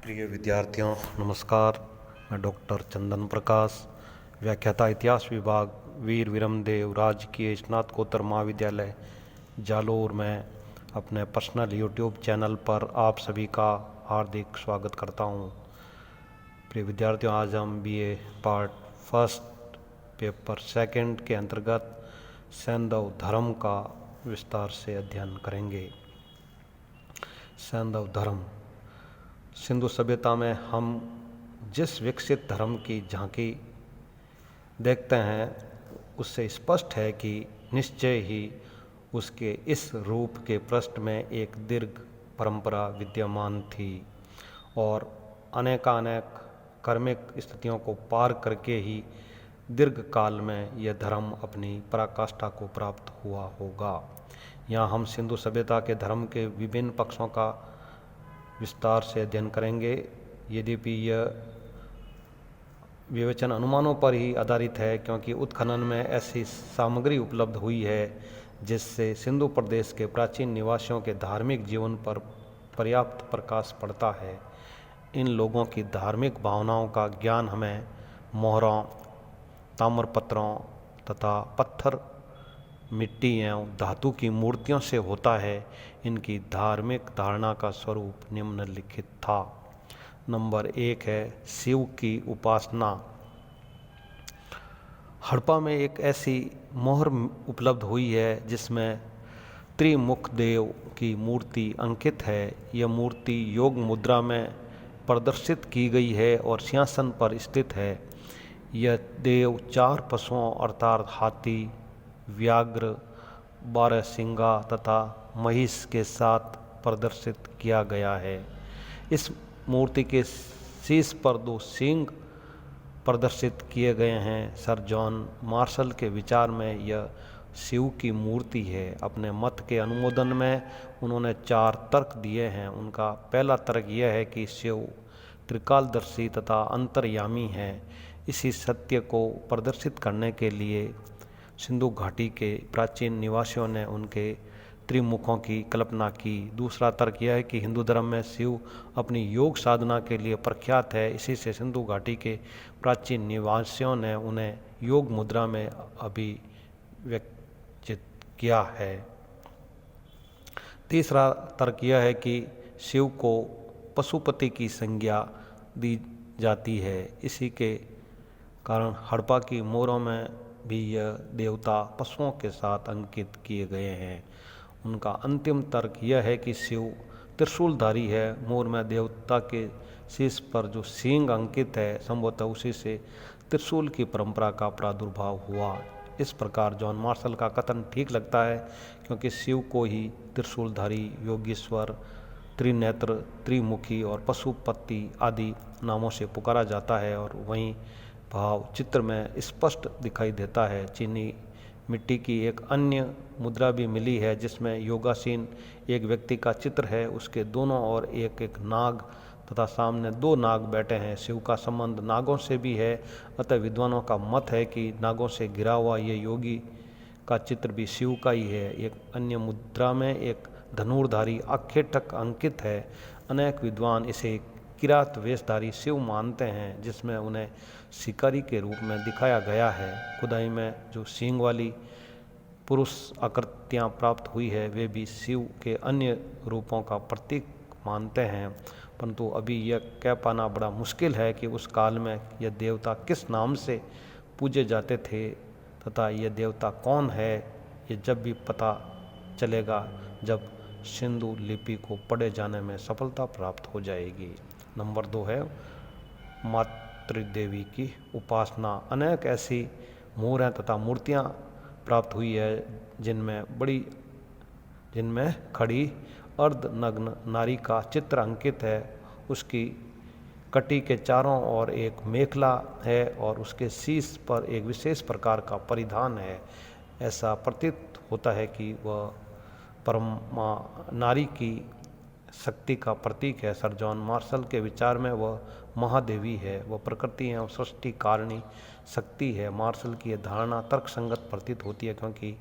प्रिय विद्यार्थियों नमस्कार। मैं डॉक्टर चंदन प्रकाश, व्याख्याता इतिहास विभाग, वीर विरमदेव राजकीय स्नातकोत्तर महाविद्यालय जालोर में अपने पर्सनल यूट्यूब चैनल पर आप सभी का हार्दिक स्वागत करता हूं। प्रिय विद्यार्थियों, आज हम BA part first paper second के अंतर्गत सैंधव धर्म का विस्तार से अध्ययन करेंगे। सैंधव धर्म सिंधु सभ्यता में हम जिस विकसित धर्म की झांकी देखते हैं उससे स्पष्ट है कि निश्चय ही उसके इस रूप के पृष्ठ में एक दीर्घ परंपरा विद्यमान थी और अनेकानेक कर्मिक स्थितियों को पार करके ही दीर्घ काल में यह धर्म अपनी पराकाष्ठा को प्राप्त हुआ होगा। यहाँ हम सिंधु सभ्यता के धर्म के विभिन्न पक्षों का विस्तार से अध्ययन करेंगे। यद्यपि यह विवेचन अनुमानों पर ही आधारित है, क्योंकि उत्खनन में ऐसी सामग्री उपलब्ध हुई है जिससे सिंधु प्रदेश के प्राचीन निवासियों के धार्मिक जीवन पर पर्याप्त प्रकाश पड़ता है। इन लोगों की धार्मिक भावनाओं का ज्ञान हमें मोहरों, ताम्रपत्रों तथा पत्थर, मिट्टी एवं धातु की मूर्तियों से होता है। इनकी धार्मिक धारणा का स्वरूप निम्नलिखित था। नंबर 1 है शिव की उपासना। हड़प्पा में एक ऐसी मोहर उपलब्ध हुई है जिसमें त्रिमुख देव की मूर्ति अंकित है। यह मूर्ति योग मुद्रा में प्रदर्शित की गई है और सिंहासन पर स्थित है। यह देव 4 पशुओं अर्थात हाथी, व्याघ्र, 12 सिंगा तथा महिष के साथ प्रदर्शित किया गया है। इस मूर्ति के शीश पर 2 सींग प्रदर्शित किए गए हैं। सर जॉन मार्शल के विचार में यह शिव की मूर्ति है। अपने मत के अनुमोदन में उन्होंने 4 तर्क दिए हैं। उनका पहला तर्क यह है कि शिव त्रिकालदर्शी तथा अंतर्यामी है। इसी सत्य को प्रदर्शित करने के लिए सिंधु घाटी के प्राचीन निवासियों ने उनके त्रिमुखों की कल्पना की। दूसरा तर्क यह है कि हिंदू धर्म में शिव अपनी योग साधना के लिए प्रख्यात है। इसी से सिंधु घाटी के प्राचीन निवासियों ने उन्हें योग मुद्रा में अभिव्यक्तित किया है। तीसरा तर्क यह है कि शिव को पशुपति की संज्ञा दी जाती है। इसी के कारण हड़प्पा की मोहरों में भी यह देवता पशुओं के साथ अंकित किए गए हैं। उनका अंतिम तर्क यह है कि शिव त्रिशूलधारी है। मोहर में देवता के शीश पर जो सींग अंकित है, संभवतः उसी से त्रिशूल की परंपरा का प्रादुर्भाव हुआ। इस प्रकार जॉन मार्शल का कथन ठीक लगता है, क्योंकि शिव को ही त्रिशूलधारी, योगीश्वर, त्रिनेत्र, त्रिमुखी और पशुपति आदि नामों से पुकारा जाता है। और वहीं भाव चित्र में स्पष्ट दिखाई देता है। चीनी मिट्टी की एक अन्य मुद्रा भी मिली है जिसमें योगासीन एक व्यक्ति का चित्र है। उसके दोनों ओर एक एक नाग तथा सामने 2 नाग बैठे हैं। शिव का संबंध नागों से भी है, अतः विद्वानों का मत है कि नागों से घिरा हुआ ये योगी का चित्र भी शिव का ही है। एक अन्य मुद्रा में एक धनुर्धारी आखेटक अंकित है। अनेक विद्वान इसे किरात वेशधारी शिव मानते हैं, जिसमें उन्हें शिकारी के रूप में दिखाया गया है। खुदाई में जो सींग वाली पुरुष आकृतियाँ प्राप्त हुई है वे भी शिव के अन्य रूपों का प्रतीक मानते हैं, परंतु अभी यह कह पाना बड़ा मुश्किल है कि उस काल में यह देवता किस नाम से पूजे जाते थे तथा यह देवता कौन है। ये जब भी पता चलेगा जब सिंधु लिपि को पढ़े जाने में सफलता प्राप्त हो जाएगी। नंबर 2 है मातृदेवी की उपासना। अनेक ऐसी मोहरें तथा मूर्तियाँ प्राप्त हुई है जिनमें खड़ी अर्धनग्न नारी का चित्र अंकित है। उसकी कटी के चारों ओर एक मेखला है और उसके शीश पर एक विशेष प्रकार का परिधान है। ऐसा प्रतीत होता है कि वह परमा नारी की शक्ति का प्रतीक है। सर जॉन मार्शल के विचार में वह महादेवी है। वह प्रकृति एवं सृष्टि कारिणी शक्ति है। मार्शल की यह धारणा तर्कसंगत प्रतीत होती है, क्योंकि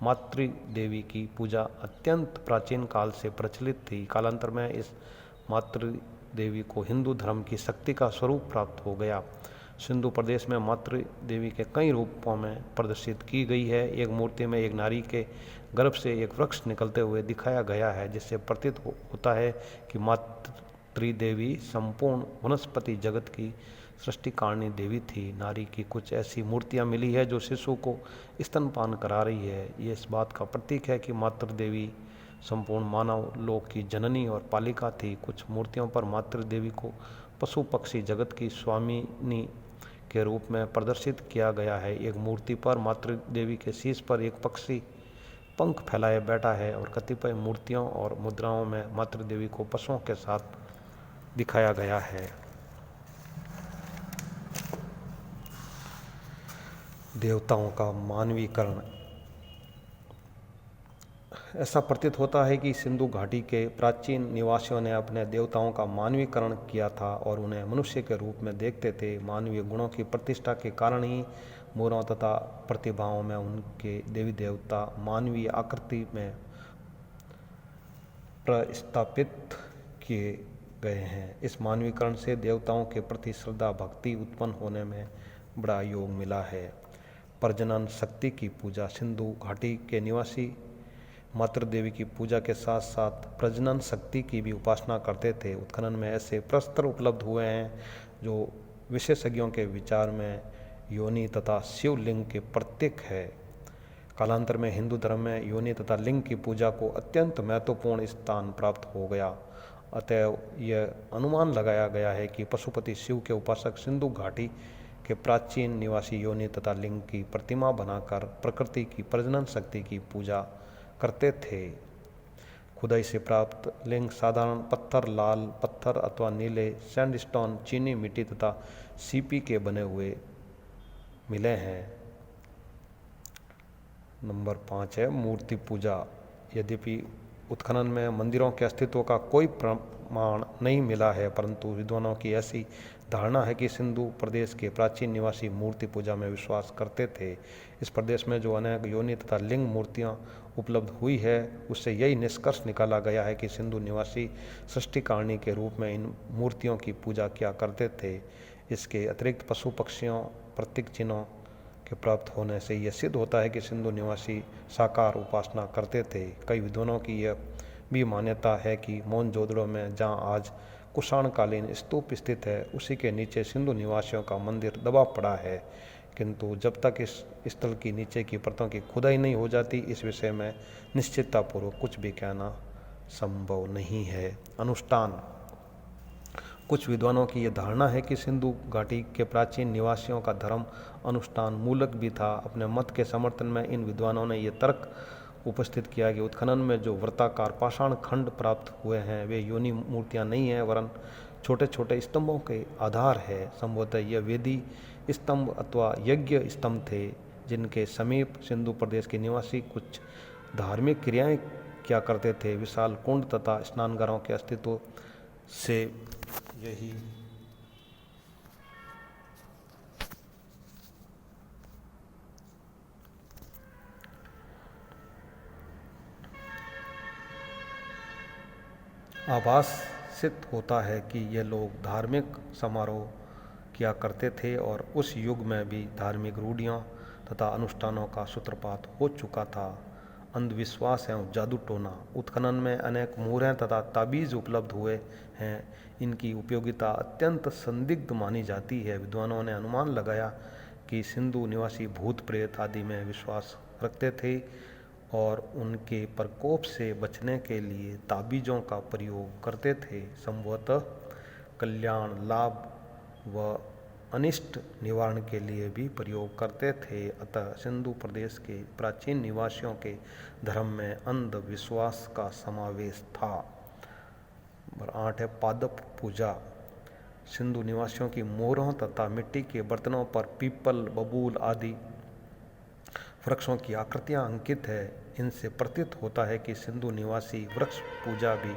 मातृ देवी की पूजा अत्यंत प्राचीन काल से प्रचलित थी। कालांतर में इस मातृ देवी को हिंदू धर्म की शक्ति का स्वरूप प्राप्त हो गया। सिंधु प्रदेश में मातृ देवी के कई रूपों में प्रदर्शित की गई है। एक मूर्ति में एक नारी के गर्भ से एक वृक्ष निकलते हुए दिखाया गया है, जिससे प्रतीत होता है कि मातृ देवी संपूर्ण वनस्पति जगत की सृष्टिकारिणी देवी थी। नारी की कुछ ऐसी मूर्तियां मिली है जो शिशु को स्तनपान करा रही है। ये इस बात का प्रतीक है कि मातृ देवी संपूर्ण मानव लोक की जननी और पालिका थी। कुछ मूर्तियों पर मातृ देवी को पशु पक्षी जगत की स्वामिनी के रूप में प्रदर्शित किया गया है। एक मूर्ति पर मातृ देवी के शीश पर एक पक्षी पंख फैलाए बैठा है और कतिपय मूर्तियों और मुद्राओं में मातृ देवी को पशुओं के साथ दिखाया गया है। देवताओं का मानवीकरण। ऐसा प्रतीत होता है कि सिंधु घाटी के प्राचीन निवासियों ने अपने देवताओं का मानवीकरण किया था और उन्हें मनुष्य के रूप में देखते थे। मानवीय गुणों की प्रतिष्ठा के कारण ही मूर्तियों तथा प्रतिभाओं में उनके देवी देवता मानवीय आकृति में प्रस्थापित किए गए हैं। इस मानवीकरण से देवताओं के प्रति श्रद्धा भक्ति उत्पन्न होने में बड़ा योग मिला है। प्रजनन शक्ति की पूजा। सिंधु घाटी के निवासी मातृ देवी की पूजा के साथ साथ प्रजनन शक्ति की भी उपासना करते थे। उत्खनन में ऐसे प्रस्तर उपलब्ध हुए हैं जो विशेषज्ञों के विचार में योनि तथा शिवलिंग के प्रतीक है। कालांतर में हिंदू धर्म में योनि तथा लिंग की पूजा को अत्यंत महत्वपूर्ण स्थान प्राप्त हो गया। अतएव यह अनुमान लगाया गया है कि पशुपति शिव के उपासक सिंधु घाटी के प्राचीन निवासी योनि तथा लिंग की प्रतिमा बनाकर प्रकृति की प्रजनन शक्ति की पूजा करते थे। खुदाई से प्राप्त लिंग साधारण पत्थर, लाल पत्थर अथवा नीले सैंडस्टोन, चीनी मिट्टी तथा सीपी के बने हुए मिले हैं। नंबर 5 है मूर्ति पूजा। यद्यपि उत्खनन में मंदिरों के अस्तित्व का कोई प्रमाण नहीं मिला है, परंतु विद्वानों की ऐसी धारणा है कि सिंधु प्रदेश के प्राचीन निवासी मूर्ति पूजा में विश्वास करते थे। इस प्रदेश में जो अनेक योनि तथा लिंग मूर्तियां उपलब्ध हुई है, उससे यही निष्कर्ष निकाला गया है कि सिंधु निवासी सृष्टिकारिणी के रूप में इन मूर्तियों की पूजा किया करते थे। इसके अतिरिक्त पशु पक्षियों प्रतीक चिन्हों के प्राप्त होने से यह सिद्ध होता है कि सिंधु निवासी साकार उपासना करते थे। कई विद्वानों की यह भी मान्यता है कि मोहनजोदड़ो में जहाँ आज कुषाणकालीन स्तूप स्थित है, उसी के नीचे सिंधु निवासियों का मंदिर दबा पड़ा है, किंतु जब तक इस स्थल की नीचे की परतों की खुदाई नहीं हो जाती, इस विषय में निश्चिततापूर्वक कुछ भी कहना संभव नहीं है। अनुष्ठान। कुछ विद्वानों की यह धारणा है कि सिंधु घाटी के प्राचीन निवासियों का धर्म अनुष्ठान मूलक भी था। अपने मत के समर्थन में इन विद्वानों ने यह तर्क उपस्थित किया कि उत्खनन में जो वृत्ताकार पाषाण खंड प्राप्त हुए हैं वे योनि मूर्तियां नहीं हैं, वरन छोटे छोटे स्तंभों के आधार है। संभवतः यह वेदी स्तंभ अथवा यज्ञ स्तंभ थे, जिनके समीप सिंधु प्रदेश के निवासी कुछ धार्मिक क्रियाएं किया करते थे। विशाल कुंड तथा स्नानघरों के अस्तित्व से यही आभासित होता है कि ये लोग धार्मिक समारोह किया करते थे और उस युग में भी धार्मिक रूढ़ियों तथा अनुष्ठानों का सूत्रपात हो चुका था। अंधविश्वास एवं जादू टोना। उत्खनन में अनेक मुहरें तथा ताबीज उपलब्ध हुए हैं। इनकी उपयोगिता अत्यंत संदिग्ध मानी जाती है। विद्वानों ने अनुमान लगाया कि सिंधु निवासी भूत प्रेत आदि में विश्वास रखते थे और उनके प्रकोप से बचने के लिए ताबीजों का प्रयोग करते थे। संभवतः कल्याण, लाभ व अनिष्ट निवारण के लिए भी प्रयोग करते थे। अतः सिंधु प्रदेश के प्राचीन निवासियों के धर्म में अंधविश्वास का समावेश था। नंबर 8 है पादप पूजा। सिंधु निवासियों की मोहरों तथा मिट्टी के बर्तनों पर पीपल, बबूल आदि वृक्षों की आकृतियां अंकित है। इनसे प्रतीत होता है कि सिंधु निवासी वृक्ष पूजा भी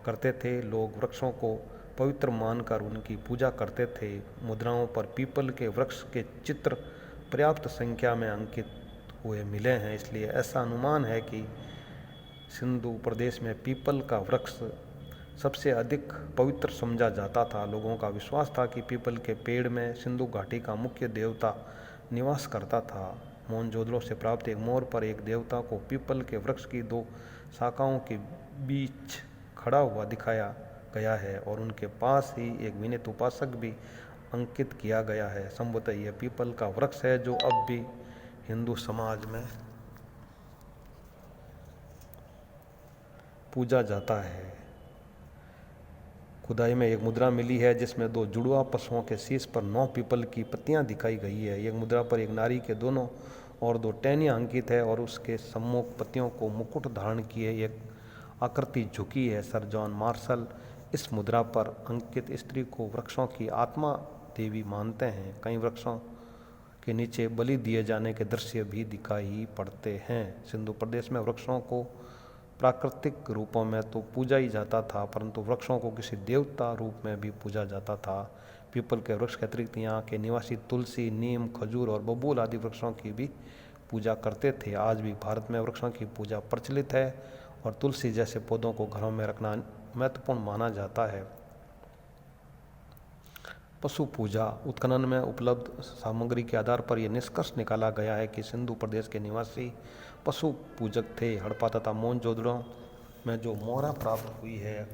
करते थे। लोग वृक्षों को पवित्र मानकर उनकी पूजा करते थे। मुद्राओं पर पीपल के वृक्ष के चित्र पर्याप्त संख्या में अंकित हुए मिले हैं, इसलिए ऐसा अनुमान है कि सिंधु प्रदेश में पीपल का वृक्ष सबसे अधिक पवित्र समझा जाता था। लोगों का विश्वास था कि पीपल के पेड़ में सिंधु घाटी का मुख्य देवता निवास करता था। मोहनजोदड़ो से प्राप्त एक मोहर पर एक देवता को पीपल के वृक्ष की दो शाखाओं के बीच खड़ा हुआ दिखाया गया है और उनके पास ही एक विनीत उपासक भी अंकित किया गया है। संभवतः यह पीपल का वृक्ष है जो अब भी हिंदू समाज में पूजा जाता है। खुदाई में एक मुद्रा मिली है जिसमें दो जुड़वा पशुओं के शीश पर 9 पीपल की पत्तियां दिखाई गई है। एक मुद्रा पर एक नारी के दोनों और 2 टहनियां अंकित है और उसके सम्मुख पत्तियों को मुकुट धारण किए एक आकृति झुकी है। सर जॉन मार्शल इस मुद्रा पर अंकित स्त्री को वृक्षों की आत्मा देवी मानते हैं। कई वृक्षों के नीचे बलि दिए जाने के दृश्य भी दिखाई पड़ते हैं। सिंधु प्रदेश में वृक्षों को प्राकृतिक रूपों में तो पूजा ही जाता था, परंतु वृक्षों को किसी देवता रूप में भी पूजा जाता था। पीपल के वृक्ष के अतिरिक्त यहाँ के निवासी तुलसी, नीम, खजूर और बबूल आदि वृक्षों की भी पूजा करते थे। आज भी भारत में वृक्षों की पूजा प्रचलित है और तुलसी जैसे पौधों को घरों में रखना महत्वपूर्ण माना जाता है। पशु पूजा। उत्खनन में उपलब्ध सामग्री के आधार पर यह निष्कर्ष निकाला गया है कि सिंधु प्रदेश के निवासी पशु पूजक थे। हड़प्पा तथा मोहनजोदड़ो में जो मोहरा प्राप्त हुई है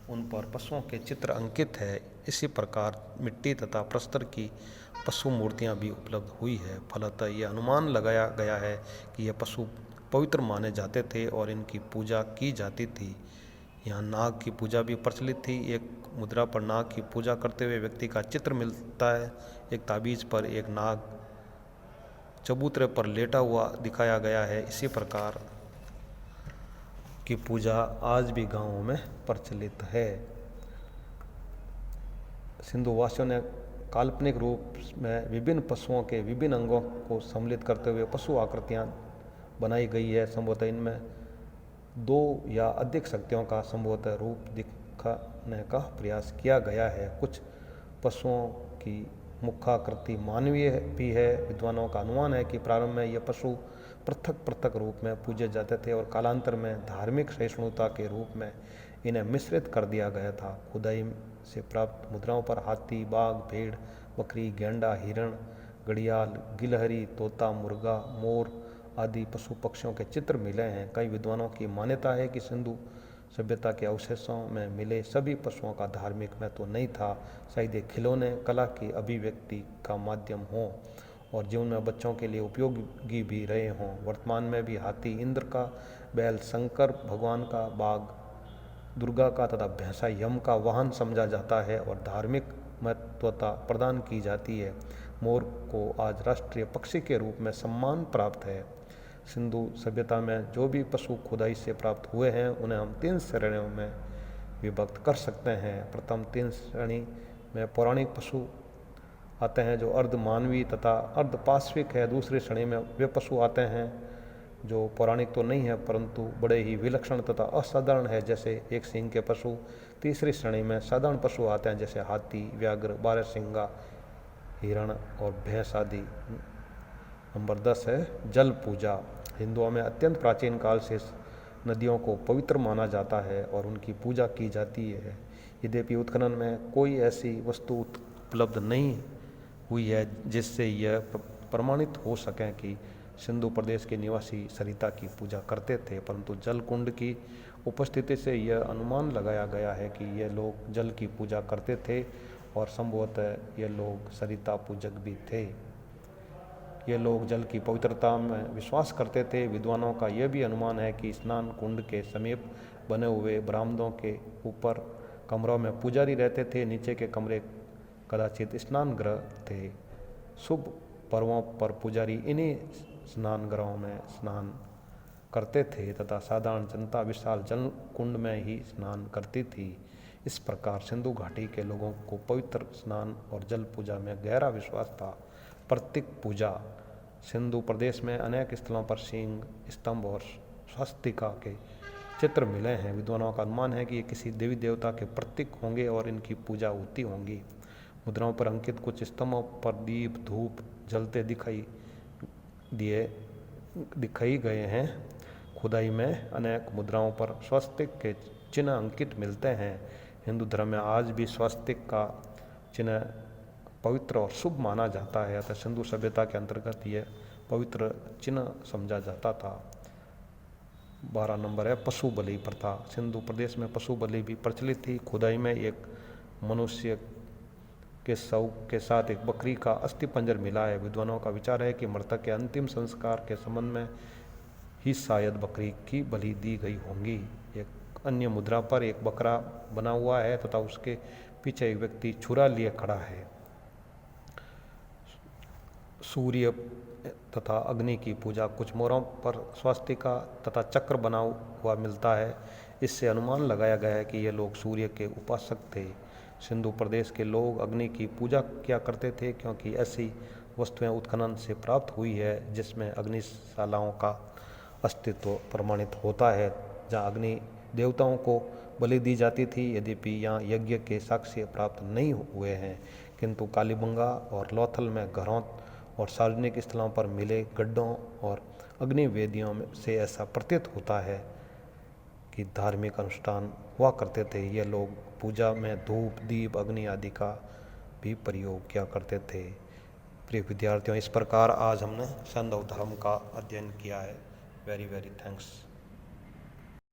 उन पर पशुओं के चित्र अंकित है। इसी प्रकार मिट्टी तथा प्रस्तर की पशु मूर्तियां भी उपलब्ध हुई है। फलतः यह अनुमान लगाया गया है कि ये पशु पवित्र माने जाते थे और इनकी पूजा की जाती थी। यहाँ नाग की पूजा भी प्रचलित थी। एक मुद्रा पर नाग की पूजा करते हुए व्यक्ति का चित्र मिलता है। एक ताबीज पर एक नाग चबूतरे पर लेटा हुआ दिखाया गया है। इसी प्रकार की पूजा आज भी गांवों में प्रचलित है। सिंधु वासियों ने काल्पनिक रूप में विभिन्न पशुओं के विभिन्न अंगों को सम्मिलित करते हुए पशु आकृतियां बनाई गई है। संभवतः इनमें 2 या अधिक शक्तियों का संभवतः रूप दिखाने का प्रयास किया गया है। कुछ पशुओं की मुखाकृति मानवीय भी है। विद्वानों का अनुमान है कि प्रारंभ में ये पशु पृथक पृथक रूप में पूजे जाते थे और कालांतर में धार्मिक सहिष्णुता के रूप में इन्हें मिश्रित कर दिया गया था। खुदाई से प्राप्त मुद्राओं पर हाथी, बाघ, भेड़, बकरी, गैंडा, हिरण, घड़ियाल, गिलहरी, तोता, मुर्गा, मोर आदि पशु पक्षियों के चित्र मिले हैं। कई विद्वानों की मान्यता है कि सिंधु सभ्यता के अवशेषों में मिले सभी पशुओं का धार्मिक महत्व तो नहीं था। शायद ये खिलौने कला की अभिव्यक्ति का माध्यम हों और जीवन में बच्चों के लिए उपयोगी भी रहे हों। वर्तमान में भी हाथी इंद्र का, बैल शंकर भगवान का, बाघ दुर्गा का तथा भैंसा यम का वाहन समझा जाता है और धार्मिक महत्वता प्रदान की जाती है। मोर को आज राष्ट्रीय पक्षी के रूप में सम्मान प्राप्त है। सिंधु सभ्यता में जो भी पशु खुदाई से प्राप्त हुए हैं उन्हें हम 3 श्रेणियों में विभक्त कर सकते हैं। प्रथम 3 श्रेणी में पौराणिक पशु आते हैं जो अर्ध मानवीय तथा अर्ध पाश्विक है। दूसरी श्रेणी में वे पशु आते हैं जो पौराणिक तो नहीं है परंतु बड़े ही विलक्षण तथा असाधारण है, जैसे एक सींग के पशु। तीसरी श्रेणी में साधारण पशु आते हैं जैसे हाथी, व्याघ्र, बारहसिंगा, हिरण और भैंस आदि। नंबर 10 है जल पूजा। हिंदुओं में अत्यंत प्राचीन काल से नदियों को पवित्र माना जाता है और उनकी पूजा की जाती है। यद्यपि उत्खनन में कोई ऐसी वस्तु उपलब्ध नहीं हुई है जिससे यह प्रमाणित हो सके कि सिंधु प्रदेश के निवासी सरिता की पूजा करते थे, परंतु जल कुंड की उपस्थिति से यह अनुमान लगाया गया है कि ये लोग जल की पूजा करते थे और संभवतः ये लोग सरिता पूजक भी थे। ये लोग जल की पवित्रता में विश्वास करते थे। विद्वानों का यह भी अनुमान है कि स्नान कुंड के समीप बने हुए बरामदों के ऊपर कमरों में पुजारी रहते थे। नीचे के कमरे कदाचित स्नान गृह थे। शुभ पर्वों पर पुजारी इन्हीं स्नान गृहों में स्नान करते थे तथा साधारण जनता विशाल जल कुंड में ही स्नान करती थी। इस प्रकार सिंधु घाटी के लोगों को पवित्र स्नान और जल पूजा में गहरा विश्वास था। प्रतीक पूजा। सिंधु प्रदेश में अनेक स्थलों पर सिंह, स्तंभ और स्वस्तिका के चित्र मिले हैं। विद्वानों का अनुमान है कि ये किसी देवी देवता के प्रतीक होंगे और इनकी पूजा होती होंगी। मुद्राओं पर अंकित कुछ स्तंभों पर दीप, धूप जलते दिखाई गए हैं। खुदाई में अनेक मुद्राओं पर स्वस्तिक के चिन्ह अंकित मिलते हैं। हिंदू धर्म में आज भी स्वास्तिक का चिन्ह पवित्र और शुभ माना जाता है, अतः सिंधु सभ्यता के अंतर्गत यह पवित्र चिन्ह समझा जाता था। 12 नंबर है पशु बलि प्रथा। सिंधु प्रदेश में पशु बलि भी प्रचलित थी। खुदाई में एक मनुष्य के शव के साथ एक बकरी का अस्थि पंजर मिला है। विद्वानों का विचार है कि मृतक के अंतिम संस्कार के संबंध में ही शायद बकरी की बलि दी गई होंगी। एक अन्य मुद्रा पर एक बकरा बना हुआ है तथा उसके पीछे एक व्यक्ति छुरा लिए खड़ा है। सूर्य तथा अग्नि की पूजा। कुछ मोहरों पर स्वास्तिका तथा चक्र बना हुआ मिलता है। इससे अनुमान लगाया गया है कि ये लोग सूर्य के उपासक थे। सिंधु प्रदेश के लोग अग्नि की पूजा किया करते थे, क्योंकि ऐसी वस्तुएं उत्खनन से प्राप्त हुई है जिसमें अग्निशालाओं का अस्तित्व प्रमाणित होता है, जहाँ अग्नि देवताओं को बलि दी जाती थी। यद्यपि यहाँ यज्ञ के साक्ष्य प्राप्त नहीं हुए हैं, किंतु कालीबंगा और लोथल में घरों और सार्वजनिक स्थलों पर मिले गड्ढों और अग्नि वेदियों से ऐसा प्रतीत होता है कि धार्मिक अनुष्ठान हुआ करते थे। ये लोग पूजा में धूप, दीप, अग्नि आदि का भी प्रयोग किया करते थे। प्रिय विद्यार्थियों, इस प्रकार आज हमने सिंधु धर्म का अध्ययन किया है। Very very thanks.